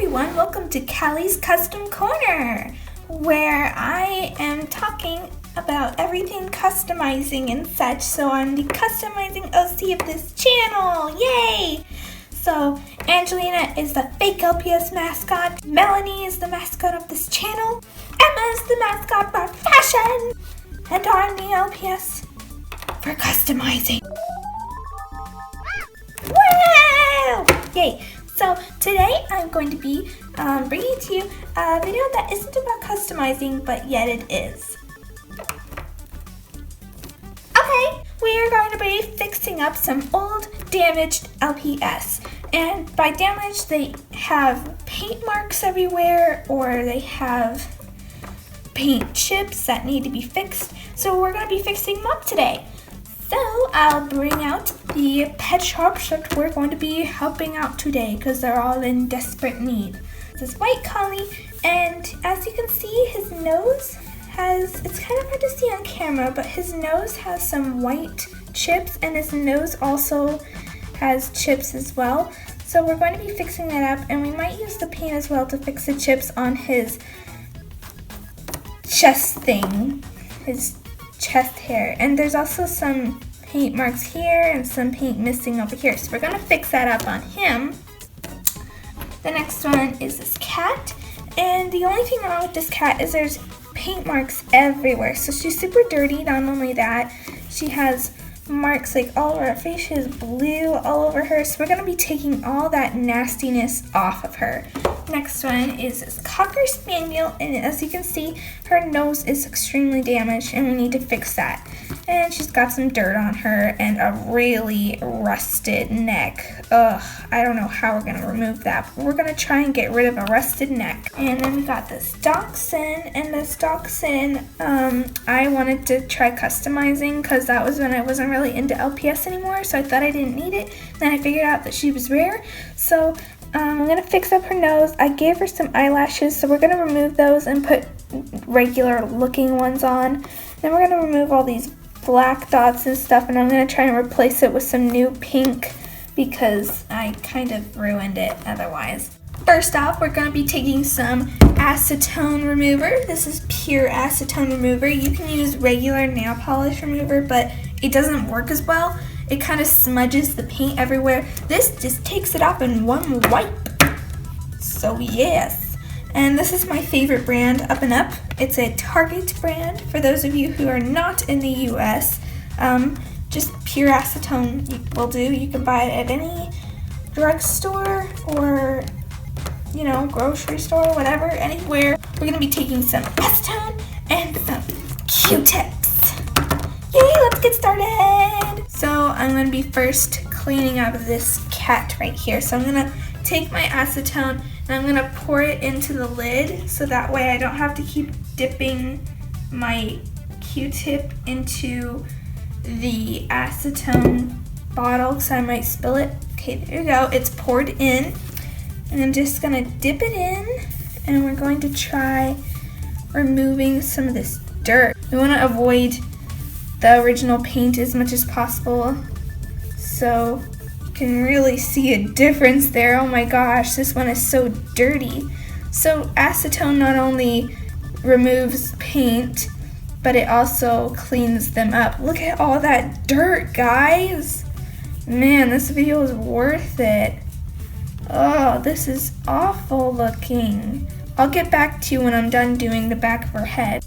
everyone, welcome to Callie's Custom Corner, where I am talking about everything customizing and such. So I'm the customizing OC of this channel, yay! So Angelina is the fake LPS mascot, Melanie is the mascot of this channel, Emma is the mascot for fashion, and I'm the LPS for customizing. Wow! Yay! So today I'm going to be bringing to you a video that isn't about customizing, but yet it is. Okay, we are going to be fixing up some old damaged LPS. And by damaged, they have paint marks everywhere, or they have paint chips that need to be fixed. So we're going to be fixing them up today. So I'll bring out the pet shops that we're going to be helping out today because they're all in desperate need. This is White Collie, and as you can see, his nose has, it's kind of hard to see on camera, but his nose has some white chips, and his nose also has chips as well. So we're going to be fixing that up, and we might use the paint as well to fix the chips on his chest thing, his chest hair. And there's also some paint marks here and some paint missing over here. So we're going to fix that up on him. The next one is this cat. And the only thing wrong with this cat is there's paint marks everywhere. So she's super dirty. Not only that, she has marks like all over her face. She has blue all over her. So we're going to be taking all that nastiness off of her. Next one is this Cocker Spaniel, and as you can see, her nose is extremely damaged and we need to fix that. And she's got some dirt on her and a really rusted neck. Ugh, I don't know how we're gonna remove that, but we're gonna try and get rid of a rusted neck. And then we got this Dachshund, and this Dachshund, I wanted to try customizing because that was when I wasn't really into LPS anymore, so I thought I didn't need it. Then I figured out that she was rare, so I'm going to fix up her nose. I gave her some eyelashes, so we're going to remove those and put regular looking ones on. Then we're going to remove all these black dots and stuff, and I'm going to try and replace it with some new pink because I kind of ruined it otherwise. First off, we're going to be taking some acetone remover. This is pure acetone remover. You can use regular nail polish remover, but it doesn't work as well. It kind of smudges the paint everywhere. This just takes it off in one wipe. So yes. And this is my favorite brand, Up and Up. It's a Target brand. For those of you who are not in the US, just pure acetone will do. You can buy it at any drugstore or, you know, grocery store, whatever, anywhere. We're gonna be taking some acetone and some Q-tips. Yay, let's get started. So I'm going to be first cleaning up this cat right here. So I'm going to take my acetone and I'm going to pour it into the lid so that way I don't have to keep dipping my Q-tip into the acetone bottle because I might spill it. Okay, there you go. It's poured in. And I'm just going to dip it in, and we're going to try removing some of this dirt. We want to avoid the original paint as much as possible, so you can really see a difference there. Oh my gosh, this one is so dirty. So acetone not only removes paint, but it also cleans them up. Look at all that dirt, guys. Man, this video is worth it. Oh, this is awful looking. I'll get back to you when I'm done doing the back of her head.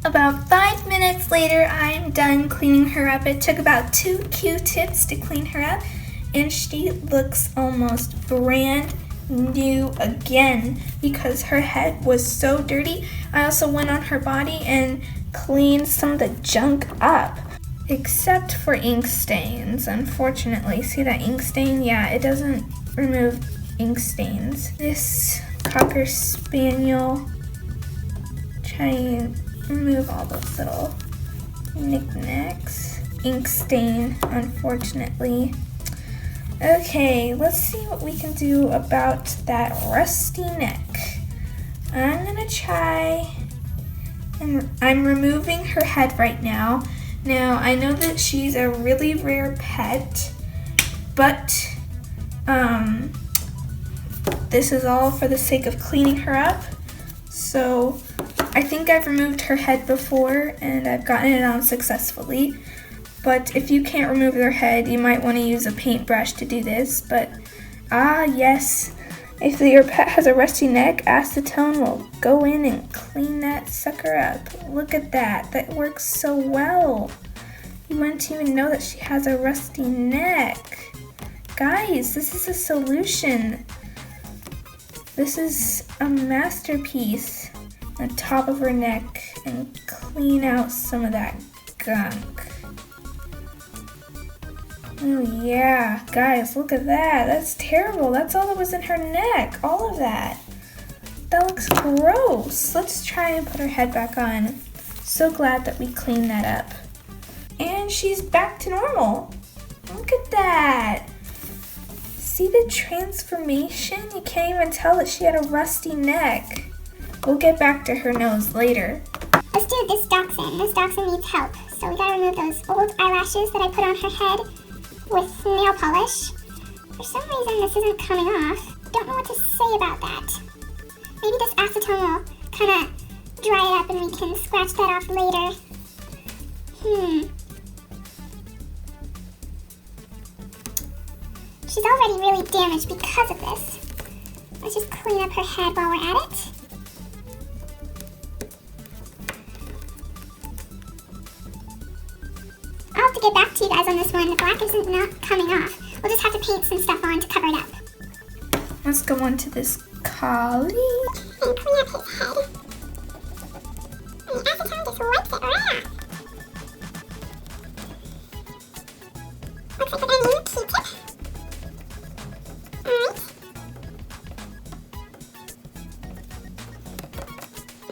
About 5 minutes later, I'm done cleaning her up. It took about 2 Q-tips to clean her up. and she looks almost brand new again because her head was so dirty. I also went on her body and cleaned some of the junk up, except for ink stains, unfortunately. See that ink stain? Yeah, it doesn't remove ink stains. This Cocker Spaniel, try and remove all those little knickknacks. Ink stain, unfortunately. Okay, let's see what we can do about that rusty neck. I'm gonna try, and I'm removing her head right now. Now, I know that she's a really rare pet, but this is all for the sake of cleaning her up. So I think I've removed her head before and I've gotten it on successfully. But if you can't remove their head, you might want to use a paintbrush to do this. But yes, if your pet has a rusty neck, acetone will go in and clean that sucker up. Look at that, that works so well. You wouldn't even know that she has a rusty neck. Guys, this is a solution. This is a masterpiece on top of her neck and clean out some of that gunk. Oh yeah, guys, look at that. That's terrible. That's all that was in her neck, all of that. That looks gross. Let's try and put her head back on. So glad that we cleaned that up. And she's back to normal. Look at that. See the transformation? You can't even tell that she had a rusty neck. We'll get back to her nose later. Let's do this dachshund. This dachshund needs help. So we gotta remove those old eyelashes that I put on her head with nail polish. For some reason this isn't coming off. Don't know what to say about that. Maybe this acetone will kind of dry it up and we can scratch that off later. She's already really damaged because of this. Let's just clean up her head while we're at it. I'll have to get back to you guys on this one. The black isn't not coming off. We'll just have to paint some stuff on to cover it up. Let's go on to this collie. And clean up his head. And the acetone just wipes it right off. Looks like we're going to need a Q-tip. Alright.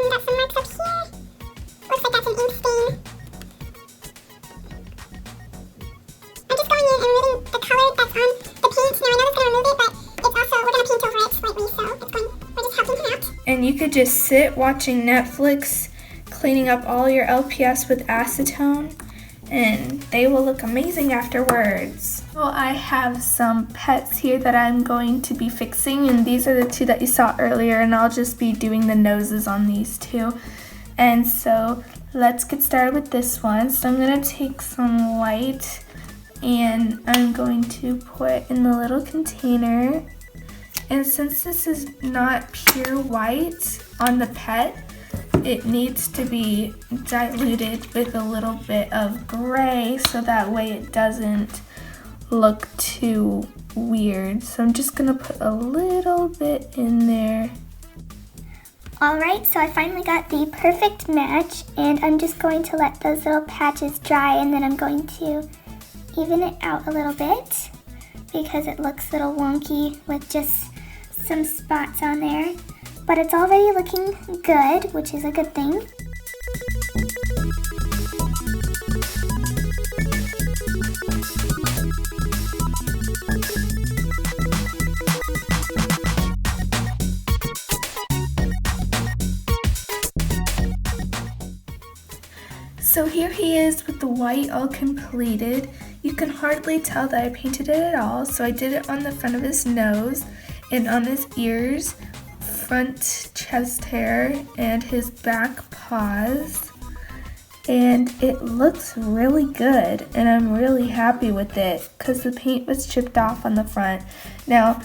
And got some marks up here. Looks like that's an ink stain. I'm just going in and removing the color that's on the paint. Now I know it's going to remove it, but it's also, we're going to paint over it slightly, so we're just helping him out. And you could just sit watching Netflix, cleaning up all your LPS with acetone, and they will look amazing afterwards. Well, I have some pets here that I'm going to be fixing, and these are the two that you saw earlier, and I'll just be doing the noses on these two. And so let's get started with this one. So I'm going to take some white and I'm going to put in the little container. And since this is not pure white on the pet, it needs to be diluted with a little bit of gray so that way it doesn't look too weird. So I'm just gonna put a little bit in there. Alright, so I finally got the perfect match, and I'm just going to let those little patches dry, and then I'm going to even it out a little bit because it looks a little wonky with just some spots on there. But it's already looking good, which is a good thing. So here he is with the white all completed. You can hardly tell that I painted it at all. So I did it on the front of his nose and on his ears, front chest hair, and his back paws. And it looks really good, and I'm really happy with it because the paint was chipped off on the front. Now,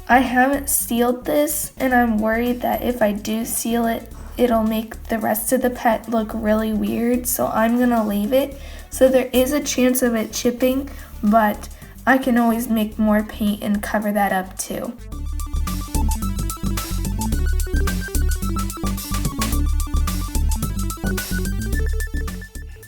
I haven't sealed this, and I'm worried that if I do seal it, it'll make the rest of the pet look really weird, so I'm gonna leave it. So there is a chance of it chipping, but I can always make more paint and cover that up too.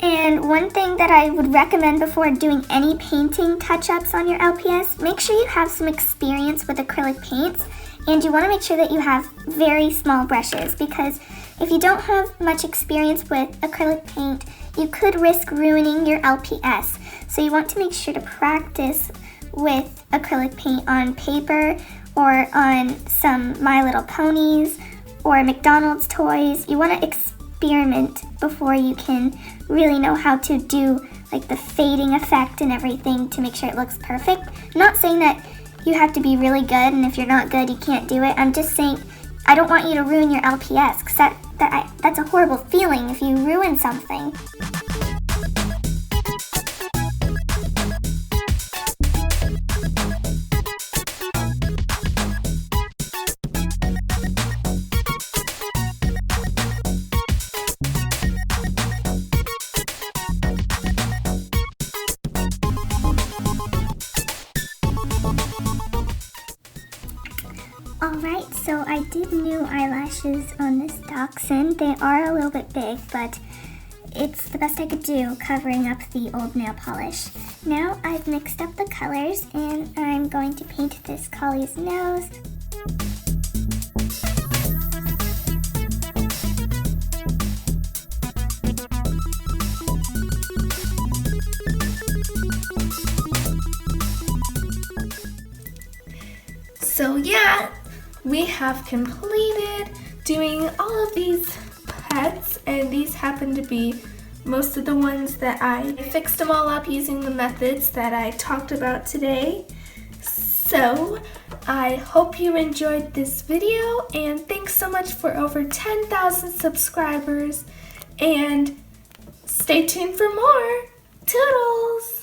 And one thing that I would recommend before doing any painting touch-ups on your LPS, make sure you have some experience with acrylic paints, and you want to make sure that you have very small brushes, because if you don't have much experience with acrylic paint, you could risk ruining your LPS. So you want to make sure to practice with acrylic paint on paper or on some My Little Ponies or McDonald's toys. You want to experiment before you can really know how to do like the fading effect and everything to make sure it looks perfect. I'm not saying that you have to be really good, and if you're not good you can't do it. I'm just saying I don't want you to ruin your LPS, because that's a horrible feeling if you ruin something. Alright, so I did new eyelashes on this dachshund. They are a little bit big, but it's the best I could do covering up the old nail polish. Now I've mixed up the colors and I'm going to paint this collie's nose. So yeah, we have completed doing all of these pets, and these happen to be most of the ones that I fixed them all up using the methods that I talked about today. So I hope you enjoyed this video, and thanks so much for over 10,000 subscribers, and stay tuned for more. Toodles!